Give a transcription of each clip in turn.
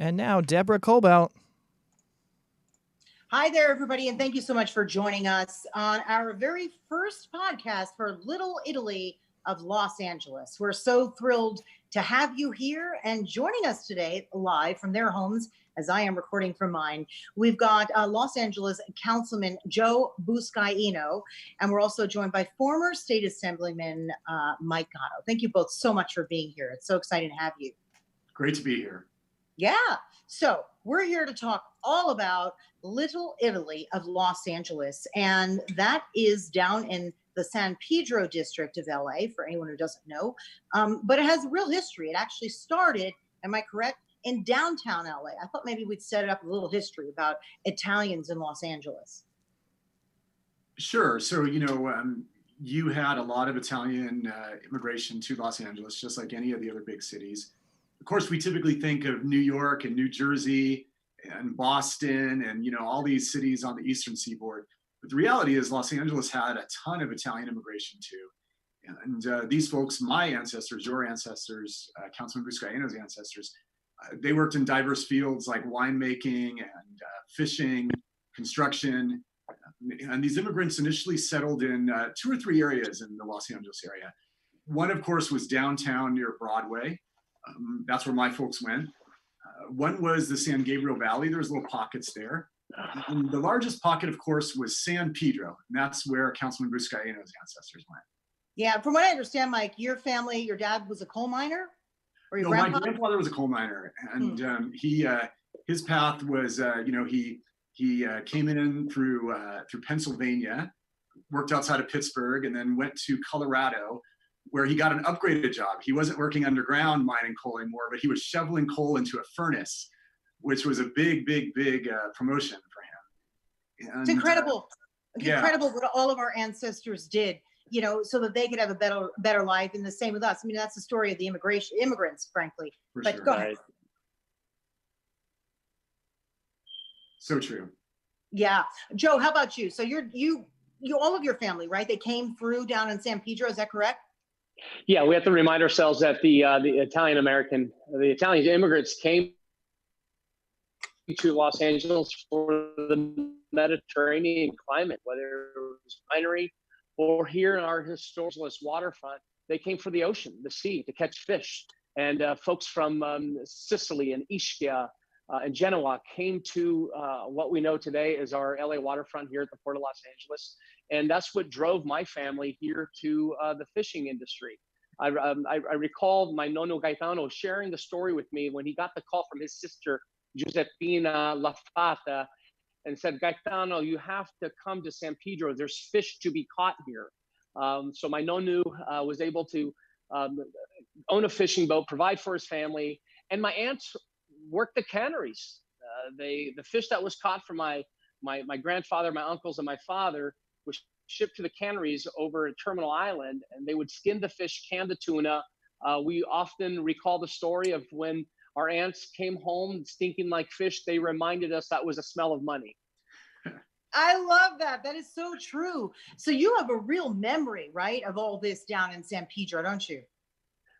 And now, Deborah Kobylt. Hi there, everybody, and thank you so much for joining us on our very first podcast for Little Italy of Los Angeles. We're so thrilled to have you here and joining us today live from their homes as I am recording from mine. We've got Los Angeles Councilman Joe Buscaino, and we're also joined by former State Assemblyman Mike Gatto. Thank you both so much for being here. It's so exciting to have you. Great to be here. Yeah. So we're here to talk all about Little Italy of Los Angeles, and that is down in the San Pedro district of LA, for anyone who doesn't know. But it has real history. It actually started, am I correct, in downtown LA. I thought maybe we'd set up a little history about Italians in Los Angeles. Sure. So, you had a lot of Italian immigration to Los Angeles, just like any of the other big cities. Of course, we typically think of New York and New Jersey and Boston and, all these cities on the Eastern Seaboard. But the reality is Los Angeles had a ton of Italian immigration too. And these folks, my ancestors, your ancestors, Councilman Buscaino's ancestors, they worked in diverse fields like winemaking and fishing, construction. And these immigrants initially settled in 2 or 3 areas in the Los Angeles area. One, of course, was downtown near Broadway. That's where my folks went. One was the San Gabriel Valley. There was little pockets there. And the largest pocket, of course, was San Pedro. And that's where Councilman Buscaino's ancestors went. Yeah, from what I understand, Mike, your family, your dad was a coal miner? Or your grandpa? My grandfather was a coal miner. And his path was, he came in through Pennsylvania, worked outside of Pittsburgh, and then went to Colorado, where he got an upgraded job. He wasn't working underground mining coal anymore, but he was shoveling coal into a furnace, which was a big promotion for him. And, it's incredible. Incredible what all of our ancestors did, so that they could have a better life. And the same with us. I mean, that's the story of the immigrants, frankly. But sure. Go ahead. So true. Yeah. Joe, how about you? So you all of your family, right? They came through down in San Pedro, is that correct? Yeah, we have to remind ourselves that the Italian immigrants came to Los Angeles for the Mediterranean climate, whether it was winery or here in our historic waterfront. They came for the ocean, the sea, to catch fish. And folks from Sicily and Ischia and Genoa came to what we know today is our LA waterfront here at the Port of Los Angeles. And that's what drove my family here to the fishing industry. I recall my nonno Gaetano sharing the story with me when he got the call from his sister, Giuseppina Lafata, and said, Gaetano, you have to come to San Pedro. There's fish to be caught here. So my nonno was able to own a fishing boat, provide for his family. And my aunts worked the canneries. The fish that was caught from my grandfather, my uncles, and my father was shipped to the canneries over at Terminal Island, and they would skin the fish, can the tuna. We often recall the story of when our aunts came home stinking like fish. They reminded us that was a smell of money. I love that. That is so true. So you have a real memory, right, of all this down in San Pedro, don't you?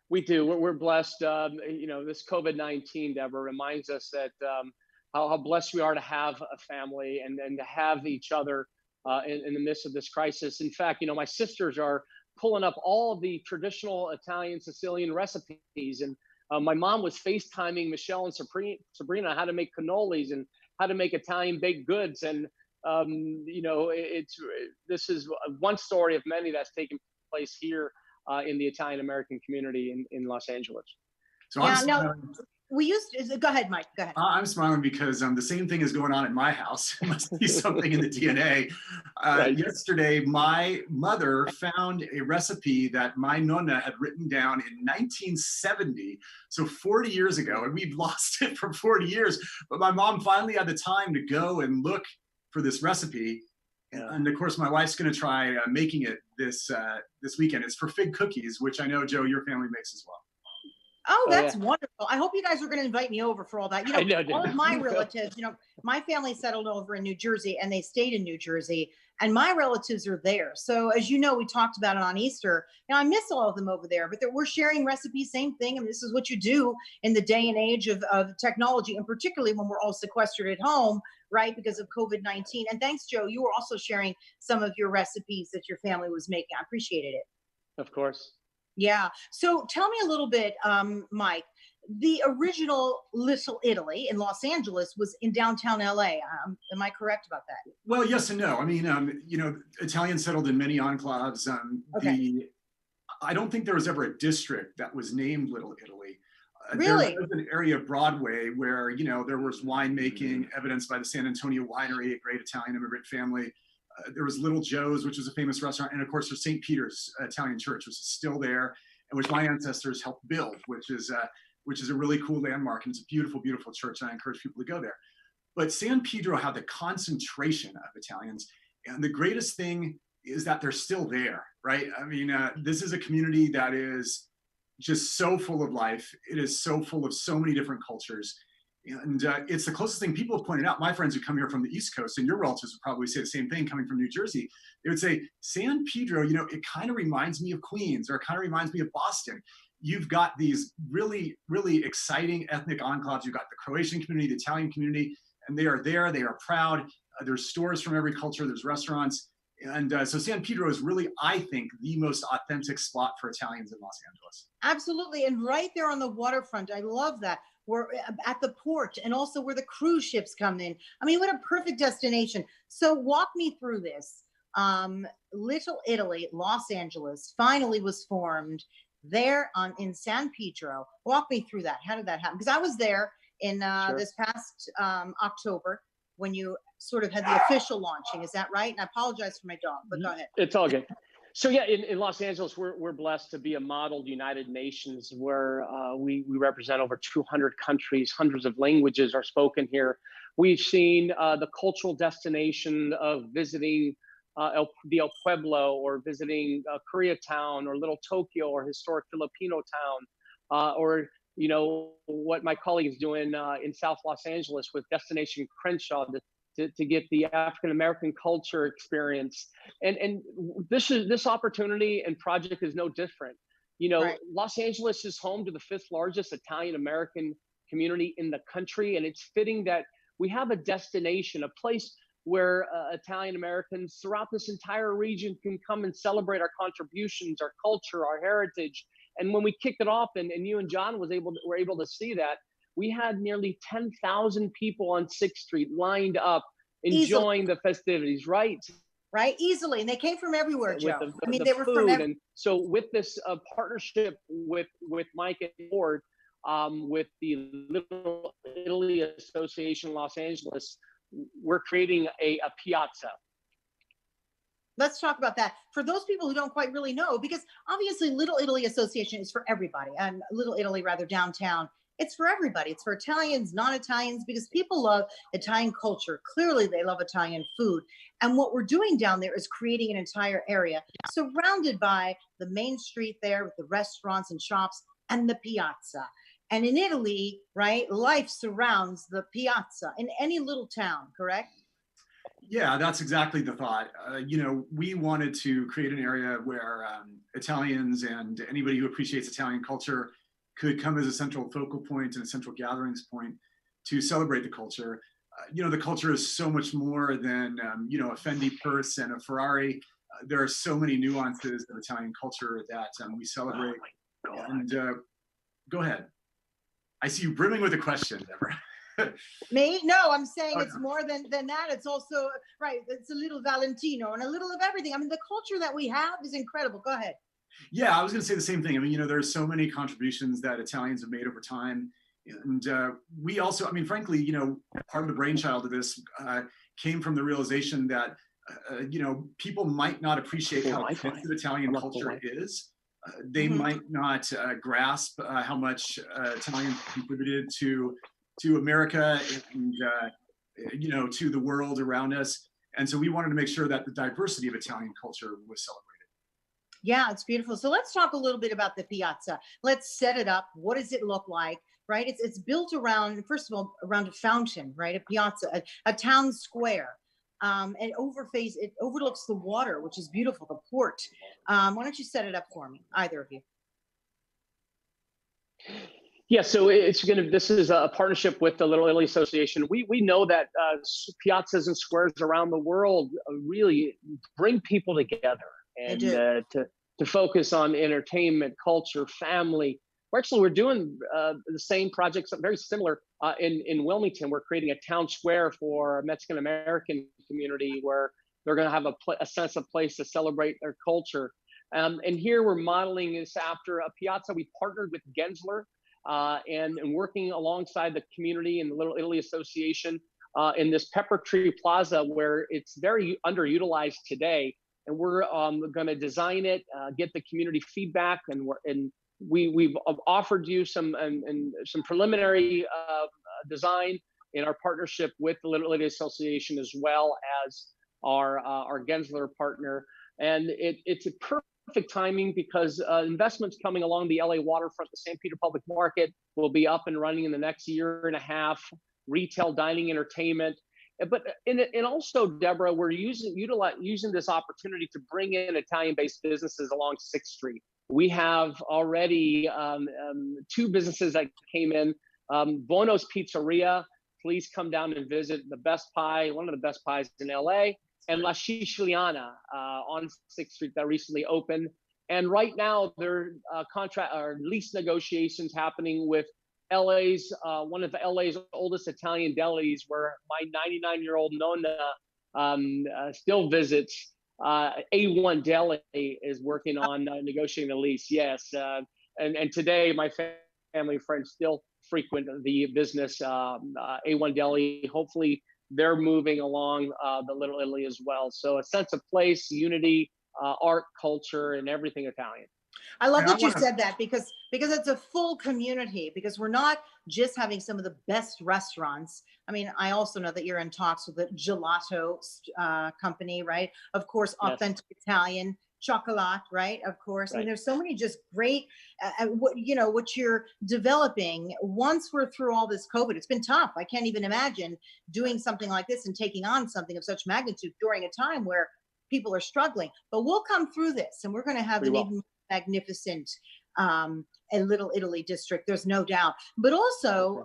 We do. We're blessed. This COVID-19, Deborah, reminds us that how blessed we are to have a family and to have each other in the midst of this crisis. In fact, my sisters are pulling up all of the traditional Italian Sicilian recipes. And my mom was FaceTiming Michelle and Sabrina how to make cannolis and how to make Italian baked goods. And, this is one story of many that's taken place here in the Italian American community in Los Angeles. So go ahead, Mike, go ahead. I'm smiling because the same thing is going on in my house. It must be something in the DNA. Right. Yesterday, my mother found a recipe that my nonna had written down in 1970, so 40 years ago, and we've lost it for 40 years. But my mom finally had the time to go and look for this recipe. Yeah. And of course, my wife's going to try making it this weekend. It's for fig cookies, which I know, Joe, your family makes as well. Oh, Oh that's yeah, wonderful. I hope you guys are going to invite me over for all that. I know, All of my dude. relatives, my family settled over in New Jersey and they stayed in New Jersey, and my relatives are there. So, as you know, we talked about it on Easter. I miss all of them over there, but we're sharing recipes, same thing. I mean, this is what you do in the day and age of technology, and particularly when we're all sequestered at home, right, because of COVID-19. And thanks, Joe. You were also sharing some of your recipes that your family was making. I appreciated it. Of course. Yeah. So tell me a little bit, Mike. The original Little Italy in Los Angeles was in downtown LA. Am I correct about that? Well, yes and no. I mean, Italians settled in many enclaves. Okay. I don't think there was ever a district that was named Little Italy. There Really? was an area of Broadway where, there was winemaking, evidenced by the San Antonio Winery, a great Italian immigrant family. There was Little Joe's, which was a famous restaurant. And of course, there's St. Peter's Italian Church, which is still there, and which my ancestors helped build, which is a really cool landmark. And it's a beautiful, beautiful church. And I encourage people to go there. But San Pedro had the concentration of Italians. And the greatest thing is that they're still there, right? I mean, this is a community that is just so full of life. It is so full of so many different cultures. And it's the closest thing. People have pointed out, my friends who come here from the East Coast, and your relatives would probably say the same thing coming from New Jersey. They would say, San Pedro, it kind of reminds me of Queens, or it kind of reminds me of Boston. You've got these really, really exciting ethnic enclaves. You've got the Croatian community, the Italian community, and they are there. They are proud. There's stores from every culture. There's restaurants. And so San Pedro is really, I think, the most authentic spot for Italians in Los Angeles. Absolutely. And right there on the waterfront. I love that. We're at the port, and also where the cruise ships come in. I mean, what a perfect destination. So walk me through this. Little Italy, Los Angeles, finally was formed there in San Pedro. Walk me through that. How did that happen? Because I was there in Sure. this past October when you sort of had the official launching. Is that right? And I apologize for my dog, but go ahead. It's all good. So yeah, in Los Angeles, we're blessed to be a modeled United Nations where we represent over 200 countries, hundreds of languages are spoken here. We've seen the cultural destination of visiting the El Pueblo, or visiting Koreatown, or Little Tokyo, or historic Filipino town, or what my colleague is doing in South Los Angeles with Destination Crenshaw to get the African American culture experience. And this opportunity and project is no different. Right. Los Angeles is home to the 5th largest Italian American community in the country, and it's fitting that we have a destination, a place where Italian Americans throughout this entire region can come and celebrate our contributions, our culture, our heritage. And when we kicked it off, and you and John were able to see that, we had nearly 10,000 people on 6th Street lined up, enjoying Easily. the festivities, right? Right. Easily. And they came from everywhere, With Joe. the, I mean, the they were from food. And so with this partnership with Mike and Ward, with the Little Italy Association Los Angeles, we're creating a piazza. Let's talk about that for those people who don't quite really know, because obviously Little Italy Association is for everybody, and Little Italy, rather, downtown. It's for everybody. It's for Italians, non-Italians, because people love Italian culture. Clearly, they love Italian food. And what we're doing down there is creating an entire area surrounded by the main street there with the restaurants and shops and the piazza. And in Italy, right, life surrounds the piazza in any little town, correct? Yeah, that's exactly the thought. We wanted to create an area where Italians and anybody who appreciates Italian culture could come as a central focal point and a central gatherings point to celebrate the culture. The culture is so much more than, a Fendi purse and a Ferrari. There are so many nuances of Italian culture that we celebrate. And go ahead. I see you brimming with a question, Deborah. Me? No, I'm saying Oh, it's no. more than that. It's also, right, it's a little Valentino and a little of everything. I mean, the culture that we have is incredible. Go ahead. Yeah, I was going to say the same thing. I mean, there's so many contributions that Italians have made over time. And we also, I mean, frankly, part of the brainchild of this came from the realization that, people might not appreciate how extensive Italian culture is. They might not grasp how much Italians contributed to America and, to the world around us. And so we wanted to make sure that the diversity of Italian culture was celebrated. Yeah, it's beautiful. So let's talk a little bit about the piazza. Let's set it up. What does it look like? Right? It's built around, first of all, around a fountain, right? A piazza, a town square. And it overlooks the water, which is beautiful, the port. Why don't you set it up for me, either of you? Yeah, so this is a partnership with the Little Italy Association. We know that piazzas and squares around the world really bring people together and to focus on entertainment, culture, family. We're doing the same projects, very similar in Wilmington. We're creating a town square for a Mexican American community where they're going to have a sense of place to celebrate their culture. And here we're modeling this after a piazza. We partnered with Gensler. And working alongside the community and the Little Italy Association in this Pepper Tree Plaza, where it's very underutilized today. And we're going to design it, get the community feedback, and we've offered you some preliminary design in our partnership with the Little Italy Association, as well as our Gensler partner. And it's a perfect timing because investments coming along the LA waterfront. The San Pedro Public Market will be up and running in the next year and a half. Retail, dining, entertainment, but also, Deborah, we're using this opportunity to bring in Italian-based businesses along 6th Street. We have already 2 businesses that came in. Bono's Pizzeria. Please come down and visit. The best pie, one of the best pies in LA. And La Siciliana on 6th Street that recently opened. And right now, there are contract or lease negotiations happening with one of LA's oldest Italian delis, where my 99-year-old Nonna still visits. A.1 Deli is working on negotiating the lease. Yes, and today my family and friends still frequent the business, A.1 Deli. Hopefully, they're moving along the Little Italy as well. So a sense of place, unity, art, culture, and everything Italian. I love that you said that because it's a full community, because we're not just having some of the best restaurants. I mean, I also know that you're in talks with the gelato company, right? Of course, authentic Italian chocolate, right? Of course. Right. I mean, there's so many just great, what you're developing once we're through all this COVID. It's been tough. I can't even imagine doing something like this and taking on something of such magnitude during a time where people are struggling. But we'll come through this, and we're going to have an even magnificent a Little Italy district. There's no doubt. But also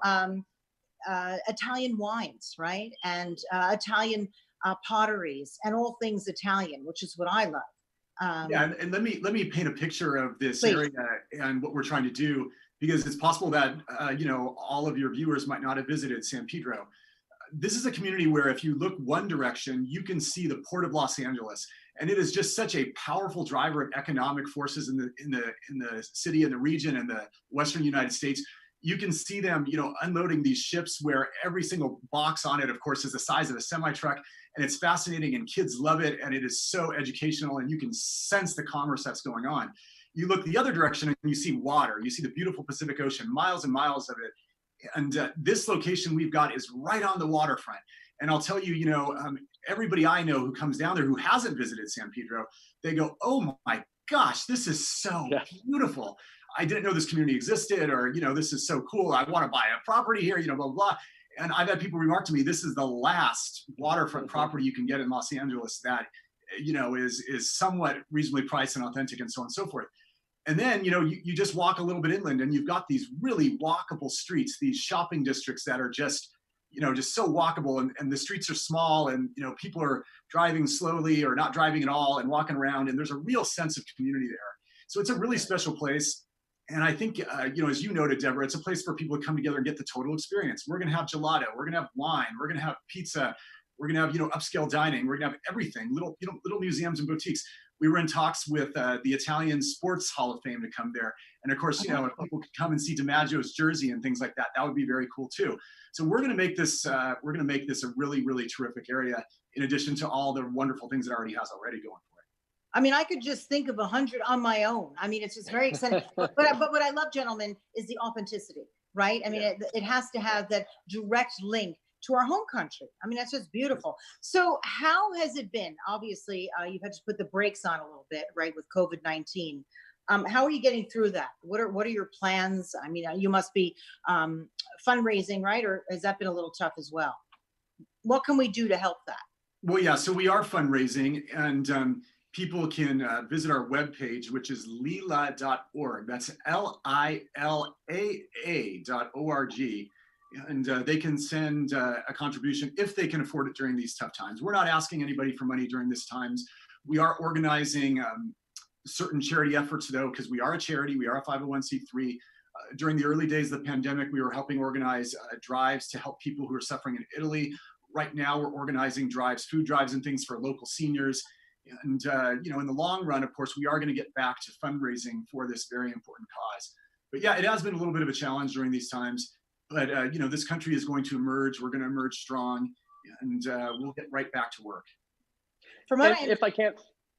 Italian wines, right? And Italian potteries and all things Italian, which is what I love. Yeah, and let me paint a picture of this area and what we're trying to do, because it's possible that all of your viewers might not have visited San Pedro. This is a community where if you look one direction, you can see the Port of Los Angeles, and it is just such a powerful driver of economic forces in the city and the region and the Western United States. You can see them, unloading these ships where every single box on it, of course, is the size of a semi-truck. And it's fascinating, and kids love it, and it is so educational, and you can sense the commerce that's going on. You look the other direction and you see water. You see the beautiful Pacific Ocean, miles and miles of it. And this location we've got is right on the waterfront. And I'll tell you, everybody I know who comes down there who hasn't visited San Pedro, they go, oh my gosh, this is so beautiful. I didn't know this community existed, or, this is so cool. I want to buy a property here, blah, blah, blah. And I've had people remark to me, this is the last waterfront property you can get in Los Angeles that, is somewhat reasonably priced and authentic, and so on and so forth. And then, you just walk a little bit inland, and you've got these really walkable streets, these shopping districts that are just so walkable, and the streets are small, and, people are driving slowly or not driving at all and walking around, and there's a real sense of community there. So it's a really special place. And I think, as you noted, Deborah, it's a place for people to come together and get the total experience. We're going to have gelato. We're going to have wine. We're going to have pizza. We're going to have, upscale dining. We're going to have everything, little museums and boutiques. We were in talks with the Italian Sports Hall of Fame to come there. And of course, if people could come and see DiMaggio's jersey and things like that, that would be very cool too. So we're going to make this, a really, really terrific area, in addition to all the wonderful things it already has already going for it. I mean, I could just think of 100 on my own. I mean, it's just very exciting. but what I love, gentlemen, is the authenticity, right? I mean, it has to have that direct link to our home country. I mean, that's just beautiful. So how has it been? Obviously, you've had to put the brakes on a little bit, right, with COVID-19. How are you getting through that? What are your plans? I mean, you must be fundraising, right? Or has that been a little tough as well? What can we do to help that? Well, yeah, so we are fundraising, and people can visit our webpage, which is lila.org. That's LILAA.org. And they can send a contribution if they can afford it during these tough times. We're not asking anybody for money during these times. We are organizing certain charity efforts, though, because we are a charity, we are a 501c3. During the early days of the pandemic, we were helping organize drives to help people who are suffering in Italy. Right now, we're organizing drives, food drives and things for local seniors. And, in the long run, of course, we are going to get back to fundraising for this very important cause. But yeah, it has been a little bit of a challenge during these times. But, this country is going to emerge. We're going to emerge strong, and we'll get right back to work. If I can't,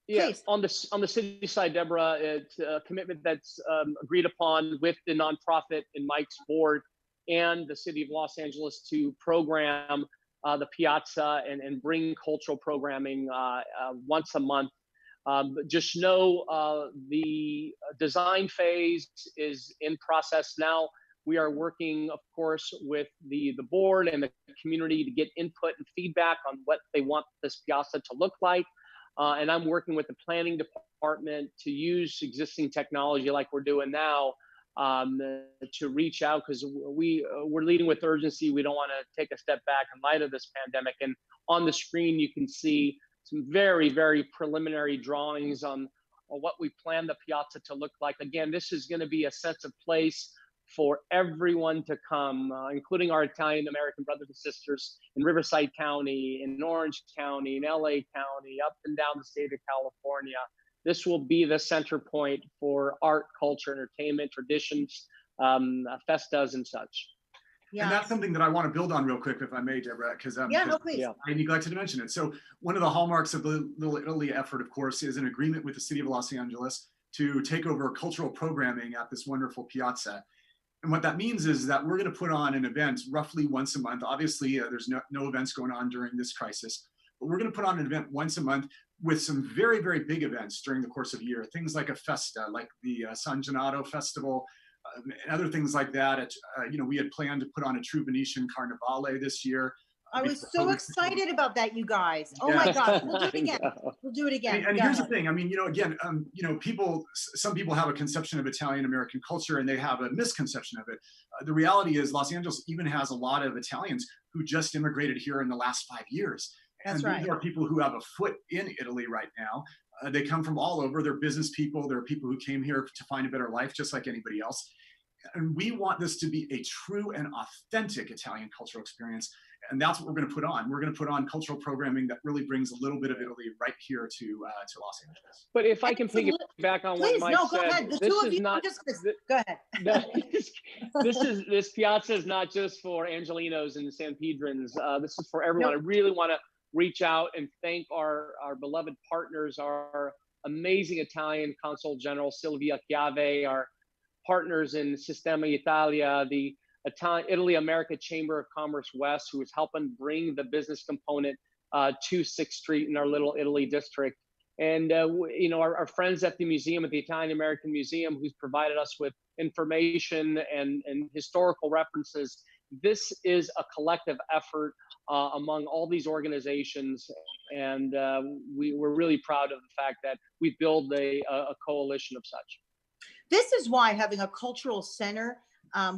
yeah, please. on the city side, Deborah, it's a commitment that's agreed upon with the nonprofit and Mike's board and the city of Los Angeles to program the piazza and bring cultural programming once a month. Just know the design phase is in process now. We are working, of course, with the board and the community to get input and feedback on what they want this piazza to look like. And I'm working with the planning department to use existing technology like we're doing now to reach out, because we're leading with urgency. We don't want to take a step back in light of this pandemic. And on the screen, you can see some very, very preliminary drawings on what we plan the piazza to look like. Again, this is going to be a sense of place for everyone to come, including our Italian American brothers and sisters in Riverside County, in Orange County, in LA County, up and down the state of California. This will be the center point for art, culture, entertainment, traditions, festas, and such. Yeah. And that's something that I want to build on real quick, if I may, Deborah, because no, please. I neglected to mention it. So one of the hallmarks of the Little Italy effort, of course, is an agreement with the city of Los Angeles to take over cultural programming at this wonderful piazza. And what that means is that we're going to put on an event roughly once a month. Obviously, there's no events going on during this crisis, but we're going to put on an event once a month with some very, very big events during the course of the year. Things like a festa, like the San Gennaro Festival, and other things like that. We had planned to put on a true Venetian Carnivale this year. I was so excited about that, you guys. Oh my gosh, we'll do it again. We'll do it again. And here's the thing. I mean, again, some people have a conception of Italian American culture and they have a misconception of it. The reality is Los Angeles even has a lot of Italians who just immigrated here in the last 5 years. That's and right. These are people who have a foot in Italy right now. They come from all over. They're business people. They're people who came here to find a better life, just like anybody else. And we want this to be a true and authentic Italian cultural experience. And that's what we're going to put on. We're going to put on cultural programming that really brings a little bit of Italy right here to Los Angeles. But if I can piggyback on what Mike said, go ahead. The two of you, go ahead. This piazza is not just for Angelinos and San Pedrins. This is for everyone. Nope. I really want to reach out and thank our beloved partners, our amazing Italian Consul General Silvia Chiave, our partners in Sistema Italia, the Italy America Chamber of Commerce West, who is helping bring the business component to 6th Street in our Little Italy district. And, our friends at the museum, at the Italian American Museum, who's provided us with information and historical references. This is a collective effort among all these organizations. And we're really proud of the fact that we build a coalition of such. This is why having a cultural center,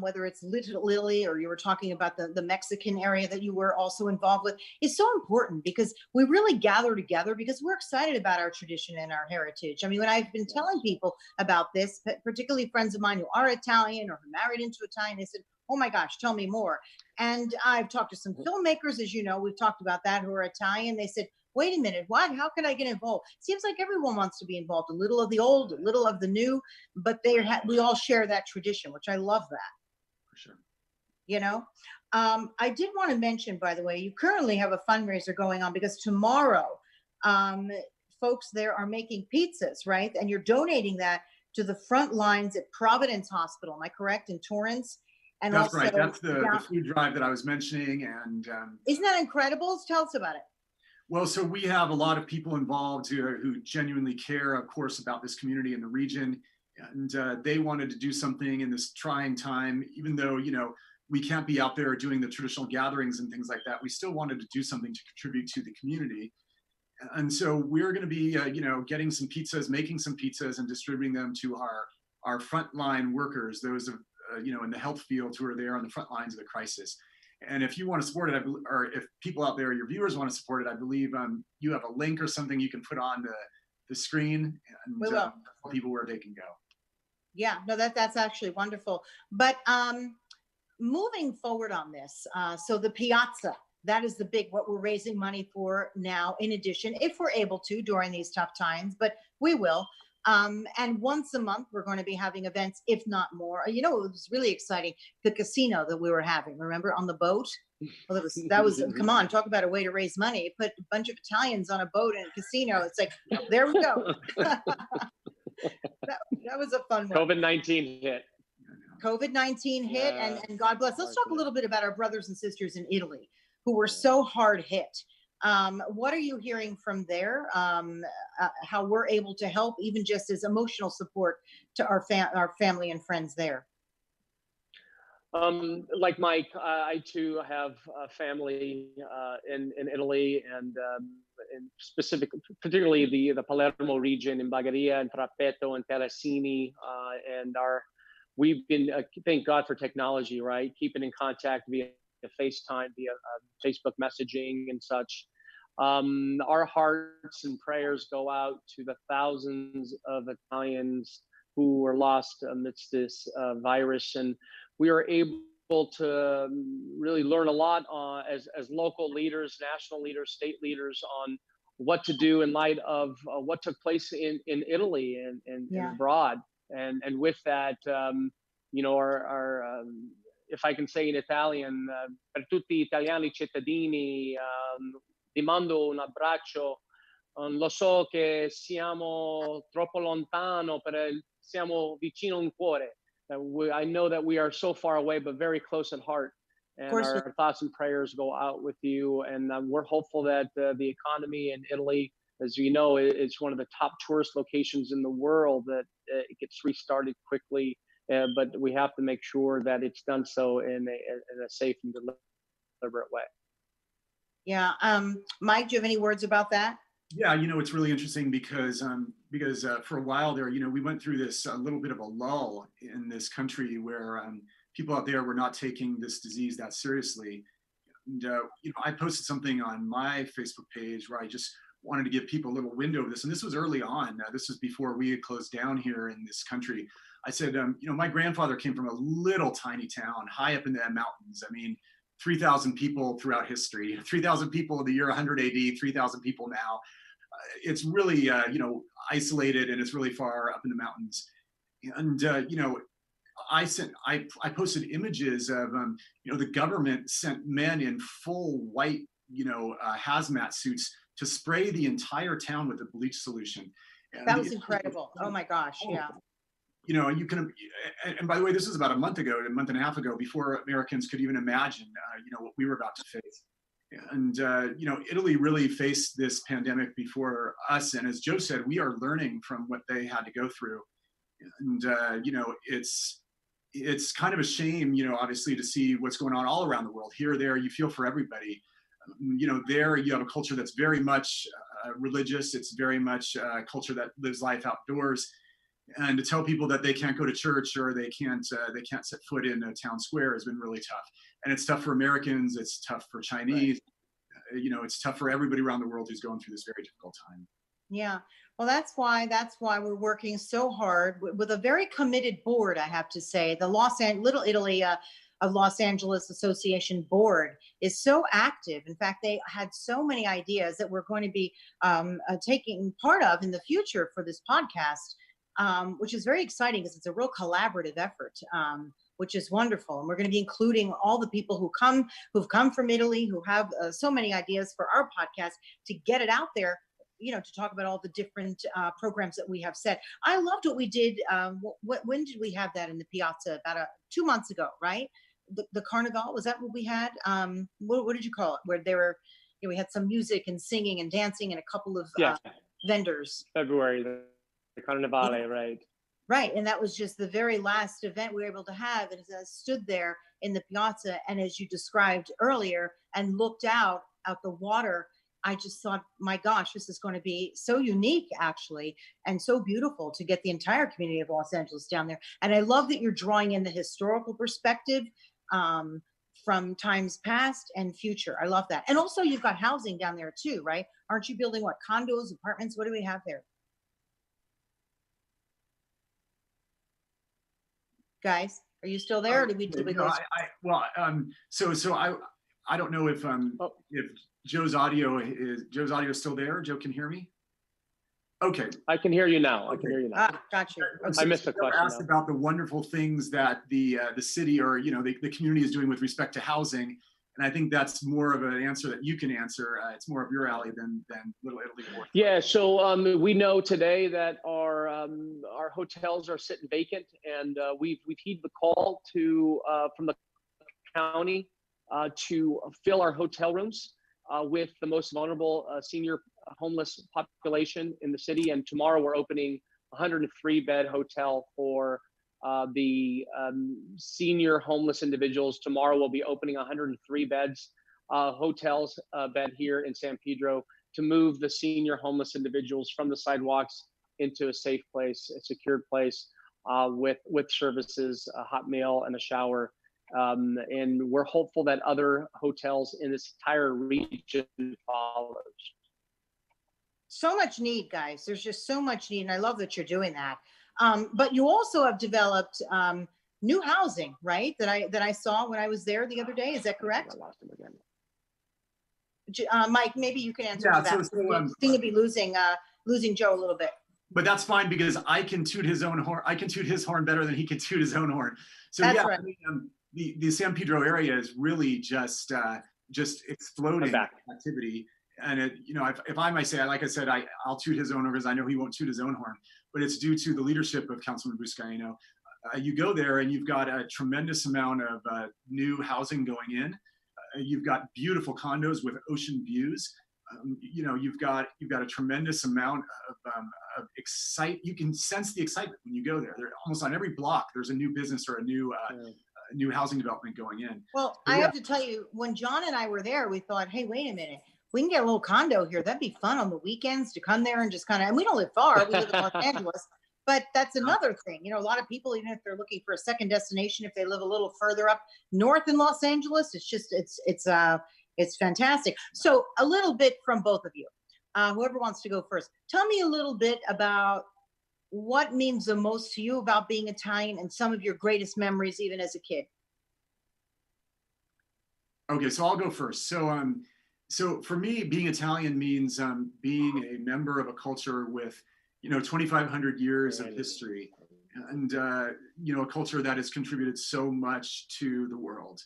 whether it's Little Italy or you were talking about the Mexican area that you were also involved with, is so important, because we really gather together because we're excited about our tradition and our heritage. I mean, when I've been telling people about this, particularly friends of mine who are Italian or who married into Italian, they said, oh my gosh, tell me more. And I've talked to some filmmakers, as you know, we've talked about that, who are Italian. They said, wait a minute, what? How can I get involved? Seems like everyone wants to be involved, a little of the old, a little of the new, but we all share that tradition, which I love that. For sure. I did want to mention, by the way, you currently have a fundraiser going on, because tomorrow, folks there are making pizzas, right? And you're donating that to the front lines at Providence Hospital. Am I correct? In Torrance. And That's also, right. That's the yeah, food drive that I was mentioning. And isn't that incredible? Tell us about it. well, so we have a lot of people involved who genuinely care, of course, about this community and the region. And they wanted to do something in this trying time, even though, we can't be out there doing the traditional gatherings and things like that. We still wanted to do something to contribute to the community. And so we're going to be, getting some pizzas, making some pizzas and distributing them to our frontline workers, those of, in the health field who are there on the front lines of the crisis. And if you want to support it, or if people out there, your viewers want to support it, I believe you have a link or something you can put on the screen and tell people where they can go. Yeah, no, that's actually wonderful. But moving forward on this, so the piazza, that is the big, what we're raising money for now, in addition, if we're able to during these tough times, but we will. And once a month, we're going to be having events, if not more. It was really exciting. The casino that we were having, remember, on the boat? Well, that was come on, talk about a way to raise money. Put a bunch of Italians on a boat in a casino. It's like, there we go. that was a fun one. COVID-19 hit. COVID-19 hit, and God bless. Let's talk a little bit about our brothers and sisters in Italy who were so hard hit. What are you hearing from there? How we're able to help, even just as emotional support to our family and friends there? Like Mike, I too have a family in Italy, and specifically, particularly the Palermo region in Bagheria and Trappeto and Terracini, and we've been thank God for technology, right? Keeping in contact via FaceTime, via Facebook messaging and such. Our hearts and prayers go out to the thousands of Italians who were lost amidst this virus, and we are able to really learn a lot as local leaders, national leaders, state leaders, on what to do in light of what took place in Italy and abroad. And with that, our if I can say in Italian, per tutti italiani cittadini, ti mando un abbraccio. Lo so che siamo troppo lontano, però siamo vicino in cuore. I know that we are so far away, but very close at heart. And our thoughts and prayers go out with you. And we're hopeful that the economy in Italy, as you know, it's one of the top tourist locations in the world, that it gets restarted quickly. But we have to make sure that it's done so in a safe and deliberate way. Yeah. Mike, do you have any words about that? Yeah, it's really interesting because for a while there, we went through this a little bit of a lull in this country where people out there were not taking this disease that seriously. And I posted something on my Facebook page where I just wanted to give people a little window of this. And this was early on. This was before we had closed down here in this country. I said, my grandfather came from a little tiny town high up in the mountains. I mean, 3,000 people throughout history, 3,000 people in the year 100 AD, 3,000 people now. It's really, isolated, and it's really far up in the mountains. And, I posted images of, the government sent men in full white, hazmat suits to spray the entire town with a bleach solution. That was incredible. Oh my gosh. Yeah. You can, and by the way, this was about a month and a half ago, before Americans could even imagine, what we were about to face. And, Italy really faced this pandemic before us. And as Joe said, we are learning from what they had to go through. And, it's kind of a shame, obviously, to see what's going on all around the world. Here, there, you feel for everybody. There you have a culture that's very much religious. It's very much a culture that lives life outdoors. And to tell people that they can't go to church or they can't set foot in a town square has been really tough. And it's tough for Americans. It's tough for Chinese. Right. It's tough for everybody around the world who's going through this very difficult time. Yeah. Well, that's why we're working so hard with a very committed board, I have to say. The Little Italy of Los Angeles Association board is so active. In fact, they had so many ideas that we're going to be taking part of in the future for this podcast. Which is very exciting because it's a real collaborative effort, which is wonderful. And we're going to be including all the people who've come from Italy, who have so many ideas for our podcast to get it out there, to talk about all the different programs that we have set. I loved what we did. When did we have that in the Piazza? About 2 months ago, right? The Carnival, was that what we had? What did you call it? Where they were, we had some music and singing and dancing and a couple of vendors. February, the Carnivale, right? Right, and that was just the very last event we were able to have. And as I stood there in the Piazza, and as you described earlier, and looked out the water, I just thought, my gosh, this is going to be so unique, actually, and so beautiful to get the entire community of Los Angeles down there. And I love that you're drawing in the historical perspective from times past and future. I love that. And also, you've got housing down there too, right? Aren't you building what, condos, apartments? What do we have there? Guys, are you still there? Or did we no, I don't know if Joe's audio is still there. Joe can hear me? Okay. I can hear you now. I can hear you now. Got you. Okay. I missed the question. Asked about the wonderful things that the city or the community is doing with respect to housing, and I think that's more of an answer that you can answer. It's more of your alley than Little Italy. Yeah. So we know today that our hotels are sitting vacant, and we've heeded the call from the county to fill our hotel rooms with the most vulnerable senior homeless population in the city. And tomorrow we're opening a 103-bed hotel for the senior homeless individuals. Tomorrow we'll be opening 103 beds, hotels bed here in San Pedro to move the senior homeless individuals from the sidewalks into a safe place, a secured place with services, a hot meal and a shower. And we're hopeful that other hotels in this entire region follows. So much need, guys. There's just so much need, and I love that you're doing that. But you also have developed new housing, right? That I saw when I was there the other day. Is that correct? I lost him again. Mike, maybe you can answer that. We seem to be losing Joe a little bit. But that's fine because I can toot his own horn. I can toot his horn better than he can toot his own horn. So that's yeah, right. The San Pedro area is really just exploding activity. And if I might say, like I said, I'll toot his own horn because I know he won't toot his own horn. But it's due to the leadership of Councilman Buscaino. You go there and you've got a tremendous amount of new housing going in. You've got beautiful condos with ocean views. You've got a tremendous amount of excitement. You can sense the excitement when you go there. Almost on every block, there's a new business or a new housing development going in. Well, I have to tell you, when John and I were there, we thought, hey, wait a minute. We can get a little condo here. That'd be fun on the weekends to come there and just and we don't live far. We live in Los Angeles, but that's another thing. A lot of people, even if they're looking for a second destination, if they live a little further up north in Los Angeles, it's fantastic. So a little bit from both of you, whoever wants to go first, tell me a little bit about what means the most to you about being Italian and some of your greatest memories, even as a kid. Okay, so I'll go first. So for me, being Italian means being a member of a culture with, 2,500 years of history, and a culture that has contributed so much to the world.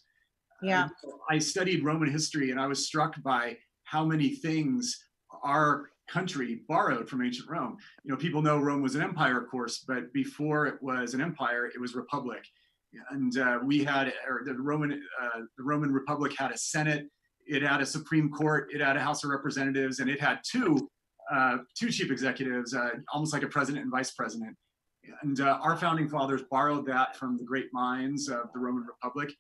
Yeah. I studied Roman history, and I was struck by how many things our country borrowed from ancient Rome. People know Rome was an empire, of course, but before it was an empire, it was republic. And the Roman Republic had a Senate. It had a Supreme Court, it had a House of Representatives, and it had two chief executives, almost like a president and vice president. And our founding fathers borrowed that from the great minds of the Roman Republic.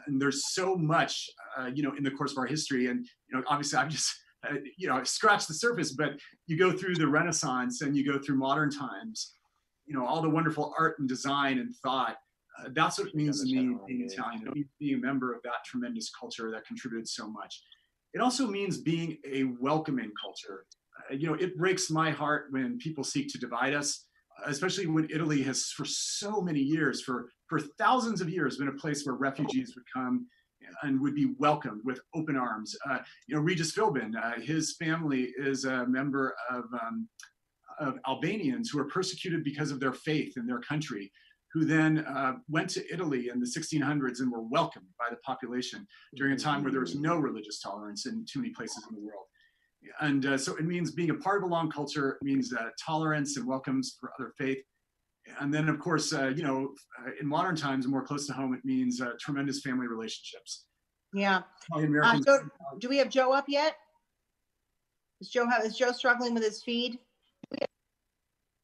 And there's so much, in the course of our history. And, obviously I've just, scratched the surface, but you go through the Renaissance and you go through modern times, all the wonderful art and design and thought. That's what it means to me being Italian, being a member of that tremendous culture that contributed so much. It also means being a welcoming culture. It breaks my heart when people seek to divide us, especially when Italy has for so many years, for thousands of years, been a place where refugees would come and would be welcomed with open arms. Regis Philbin, his family is a member of Albanians who are persecuted because of their faith in their country, who then went to Italy in the 1600s and were welcomed by the population during a time where there was no religious tolerance in too many places in the world. And so it means being a part of a long culture. It means tolerance and welcomes for other faith. And then, of course, in modern times, more close to home, it means tremendous family relationships. Yeah. Americans. Do we have Joe up yet? Is Joe struggling with his feed?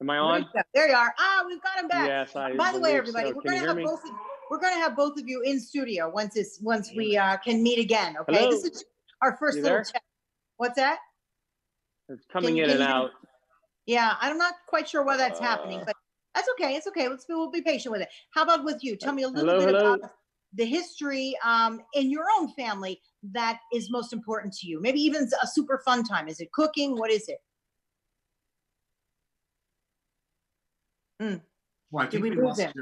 Am I on? There you are. We've got him back. Yes. By the way, everybody, so. we're going to have both of you in studio once we can meet again. Okay. Hello? This is our first little chat. What's that? It's coming in and out. Yeah, I'm not quite sure why that's happening, but that's okay. It's okay. We'll be patient with it. How about with you? Tell me a little bit about the history in your own family that is most important to you. Maybe even a super fun time. Is it cooking? What is it? Well, I think we lose him?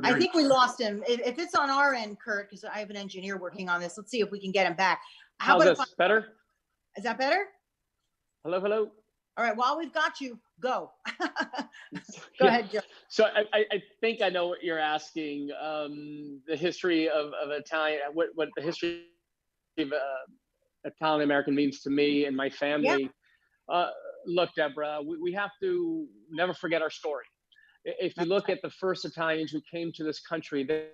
I think we lost him. If it's on our end, Kurt, because I have an engineer working on this, let's see if we can get him back. How's this? Better? Is that better? Hello? All right, while we've got you, go. Go ahead, Joe. So I think I know what you're asking. The history of Italian, what the history of Italian American means to me and my family. Yeah. Look, Deborah, we have to never forget our story. If you look at the first Italians who came to this country, they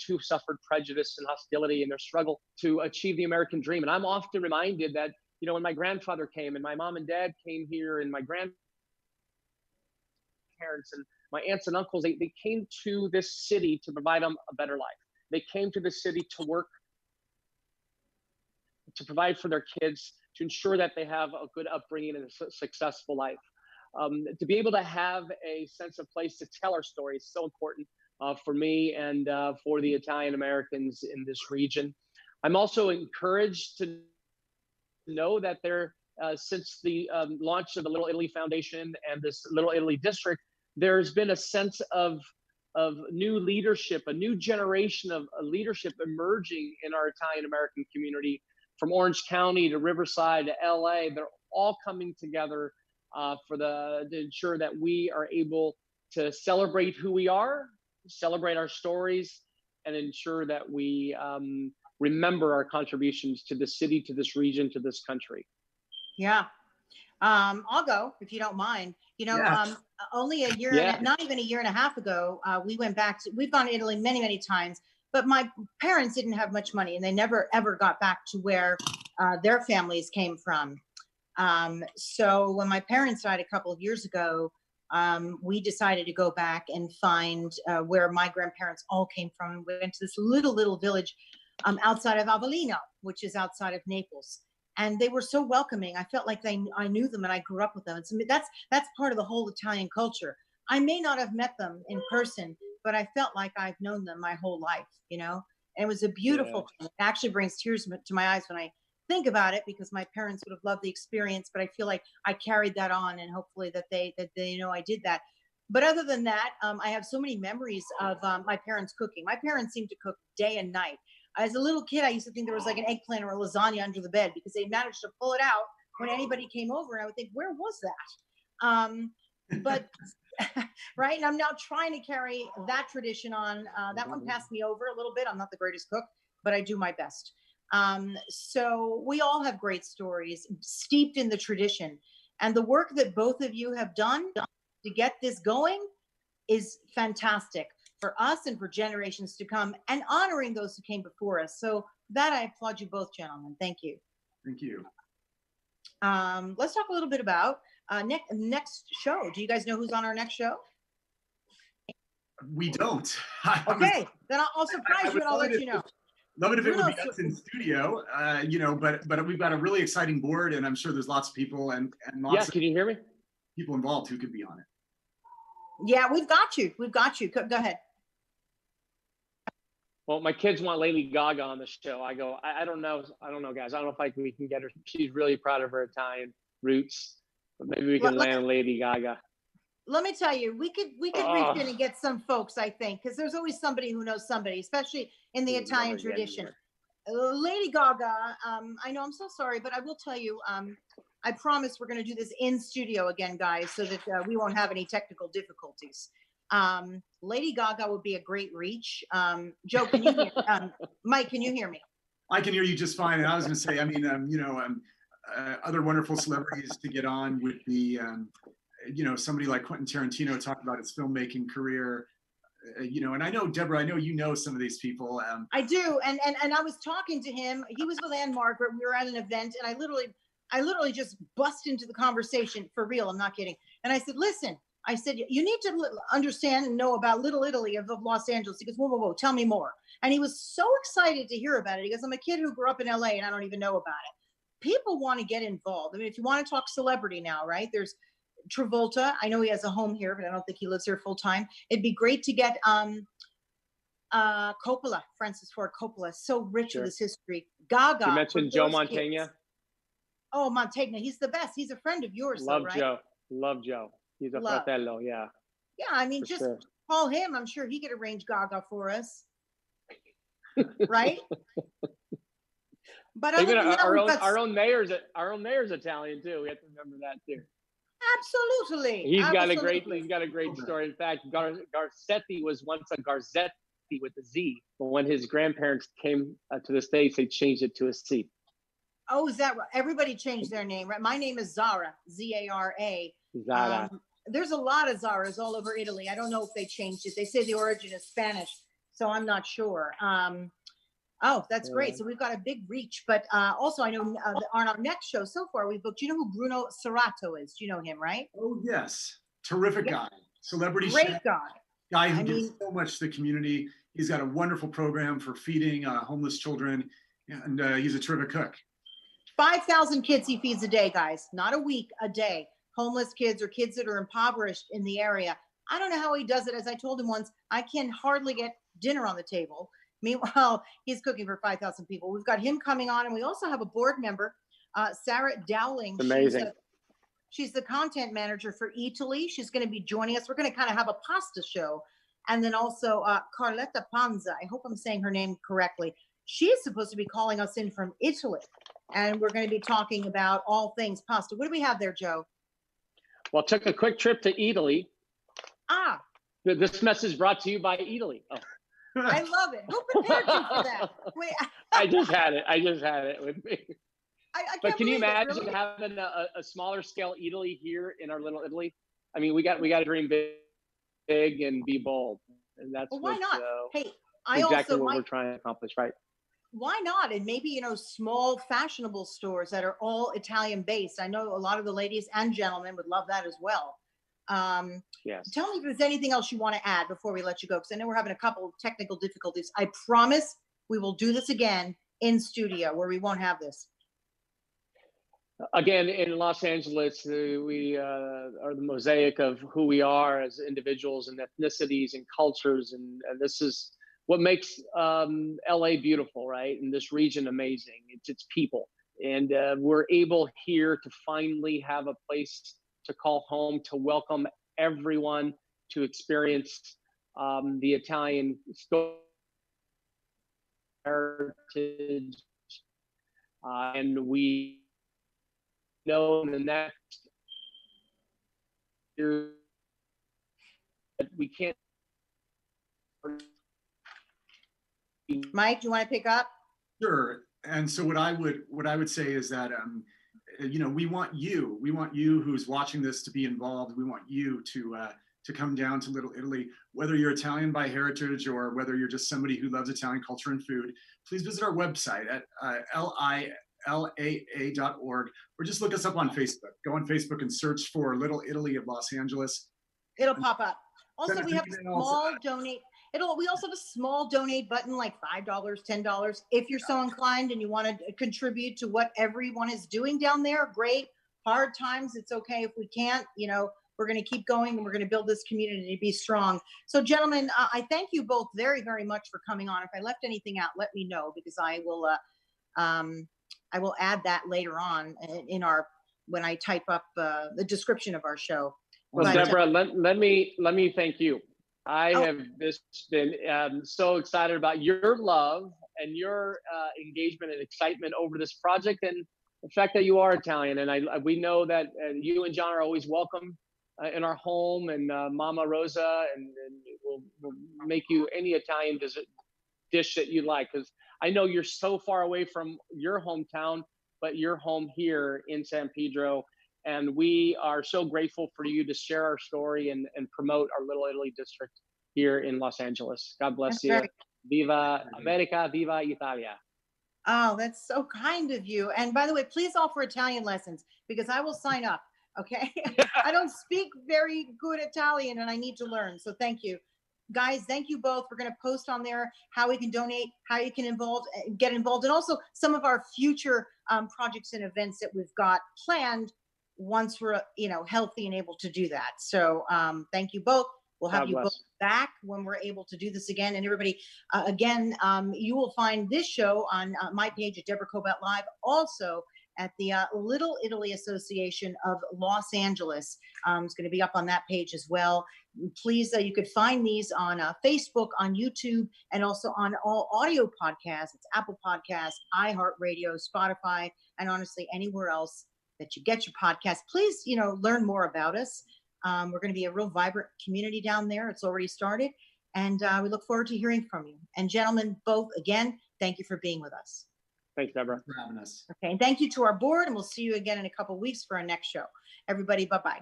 too suffered prejudice and hostility in their struggle to achieve the American dream. And I'm often reminded that, when my grandfather came and my mom and dad came here and my grandparents and my aunts and uncles, they came to this city to provide them a better life. They came to this city to work, to provide for their kids, to ensure that they have a good upbringing and a successful life. To be able to have a sense of place to tell our story is so important for me and for the Italian Americans in this region. I'm also encouraged to know that since the launch of the Little Italy Foundation and this Little Italy District, there's been a sense of new leadership, a new generation of leadership emerging in our Italian American community, from Orange County to Riverside to LA. They're all coming together to ensure that we are able to celebrate who we are, celebrate our stories, and ensure that we remember our contributions to the city, to this region, to this country. Yeah. I'll go if you don't mind. Only a year, not even a year and a half ago, we've gone to Italy many, many times, but my parents didn't have much money and they never, ever got back to where their families came from. So when my parents died a couple of years ago, we decided to go back and find where my grandparents all came from. We went to this little village outside of Avellino, which is outside of Naples. And they were so welcoming. I felt like I knew them and I grew up with them. And so that's part of the whole Italian culture. I may not have met them in person, but I felt like I've known them my whole life, And it was a beautiful thing. It actually brings tears to my eyes when I think about it, because my parents would have loved the experience, but I feel like I carried that on, and hopefully that they know I did that. But other than that, I have so many memories of my parents cooking. My parents seemed to cook day and night. As a little kid, I used to think there was like an eggplant or a lasagna under the bed, because they managed to pull it out when anybody came over. And I would think, where was that? But right. And I'm now trying to carry that tradition on. That one passed me over a little bit. I'm not the greatest cook, but I do my best. So we all have great stories steeped in the tradition, and the work that both of you have done to get this going is fantastic for us and for generations to come, and honoring those who came before us. So that I applaud you both, gentlemen. Thank you. Thank you. Let's talk a little bit about next show. Do you guys know who's on our next show? We don't. Okay, then I'll surprise you and I'll let you know. Love it if it would be us in studio, but we've got a really exciting board, and I'm sure there's lots of people and lots of can you hear me? people involved who could be on it. Yeah, we've got you. Go ahead. Well, my kids want Lady Gaga on the show. I go, I don't know, guys. I don't know if we can get her. She's really proud of her Italian roots, but maybe we can land Lady Gaga. Let me tell you, we could reach in and get some folks, I think, because there's always somebody who knows somebody, especially in the Italian tradition. Lady Gaga, I know, I'm so sorry, but I will tell you, I promise we're going to do this in studio again, guys, so that we won't have any technical difficulties. Lady Gaga would be a great reach. Joe, can you hear Mike, can you hear me? I can hear you just fine. And I was going to say, I mean, other wonderful celebrities to get on would be, somebody like Quentin Tarantino talked about his filmmaking career. And I know, Deborah, I know you know some of these people. I do, and I was talking to him. He was with Ann Margaret. We were at an event, and I literally just bust into the conversation for real. I'm not kidding. And I said, listen, I said, you need to understand and know about Little Italy of Los Angeles. He goes, whoa, whoa, whoa, tell me more. And he was so excited to hear about it. He goes, I'm a kid who grew up in LA and I don't even know about it. People want to get involved. I mean, if you want to talk celebrity now, right? There's Travolta. I know he has a home here, but I don't think he lives here full time. It'd be great to get Coppola, Francis Ford Coppola, so rich with his history. Gaga. You mentioned Joe Mantegna. Oh, Mantegna, he's the best. He's a friend of yours, Love though, right? Joe. Love Joe. He's a fratello, yeah. Yeah, I mean, just call him. I'm sure he could arrange Gaga for us, right? But even our own mayor's Italian too. We have to remember that too. Absolutely. He's got a great story. In fact, Garcetti was once a Garzetti with a Z, but when his grandparents came to the States, they changed it to a C. Oh, is that right? Everybody changed their name, right? My name is Zara, Zara. Zara. There's a lot of Zaras all over Italy. I don't know if they changed it. They say the origin is Spanish, so I'm not sure. Oh, that's great. So we've got a big reach, but also I know on our next show so far, we've booked, you know who Bruno Serrato is? Do you know him, right? Oh, yes. Terrific guy. Celebrity Great chef. Guy Who gives so much to the community. He's got a wonderful program for feeding homeless children, and he's a terrific cook. 5,000 kids he feeds a day, guys. Not a week, a day. Homeless kids or kids that are impoverished in the area. I don't know how he does it. As I told him once, I can hardly get dinner on the table. Meanwhile, he's cooking for 5,000 people. We've got him coming on, and we also have a board member, Sarah Dowling. It's amazing. She's the content manager for Italy. She's going to be joining us. We're going to kind of have a pasta show. And then also Carletta Panza. I hope I'm saying her name correctly. She's supposed to be calling us in from Italy. And we're going to be talking about all things pasta. What do we have there, Joe? Well, took a quick trip to Italy. Ah. This message brought to you by Italy. Oh. I love it. Who prepared you for that? Wait. I just had it with me. But can you imagine really? having a smaller scale Italy here in our little Italy? I mean, we got to dream big and be bold, and that's why not? Hey, exactly what we're trying to accomplish, right? Why not? And maybe small fashionable stores that are all Italian based. I know a lot of the ladies and gentlemen would love that as well. Yes. Tell me if there's anything else you want to add before we let you go, because I know we're having a couple of technical difficulties. I promise we will do this again in studio where we won't have this. Again, in Los Angeles, we are the mosaic of who we are as individuals and ethnicities and cultures. And this is what makes LA beautiful, right? And this region amazing. It's its people. And we're able here to finally have a place to call home, to welcome everyone to experience the Italian heritage. And we know in the next year that we can't. Mike, do you want to pick up? Sure. And so what I would say is that we want you who's watching this to be involved. We want you to come down to Little Italy, whether you're Italian by heritage or whether you're just somebody who loves Italian culture and food. Please visit our website at LILAA.org, or just look us up on Facebook. Go on Facebook and search for Little Italy of Los Angeles. It'll pop up. Also, we have a small donate. We also have a small donate button, like $5, $10. If you're so inclined and you want to contribute to what everyone is doing down there, great. Hard times, it's okay if we can't. We're going to keep going and we're going to build this community to be strong. So, gentlemen, I thank you both very, very much for coming on. If I left anything out, let me know, because I will add that later on when I type up the description of our show. Well, but, Deborah, let me thank you. I have just been so excited about your love and your engagement and excitement over this project, and the fact that you are Italian. And we know that you and John are always welcome in our home, and Mama Rosa, and we'll make you any Italian dish that you like. Because I know you're so far away from your hometown, but you're home here in San Pedro. And we are so grateful for you to share our story and promote our Little Italy district here in Los Angeles. God bless That's you. very, Viva America, viva Italia. oh, that's so kind of you. And by the way, please offer Italian lessons because I will sign up. Okay. I don't speak very good Italian and I need to learn. So thank you. Guys, thank you both. We're going to post on there how we can donate, how you can get involved, and also some of our future projects and events that we've got planned once we're healthy and able to do that. So thank you both. We'll have God you bless. both back when we're able to do this again. And everybody, again, you will find this show on my page at Deborah Kobylt Live, also at the Little Italy Association of Los Angeles. It's going to be up on that page as well. Please, you could find these on Facebook, on YouTube, and also on all audio podcasts. It's Apple Podcasts, iHeartRadio, Spotify, and honestly, anywhere else that you get your podcast. Please, learn more about us. We're going to be a real vibrant community down there. It's already started. And we look forward to hearing from you. And gentlemen, both, again, thank you for being with us. Thanks, Deborah. For having us. Okay, and thank you to our board, and we'll see you again in a couple of weeks for our next show. Everybody, bye-bye.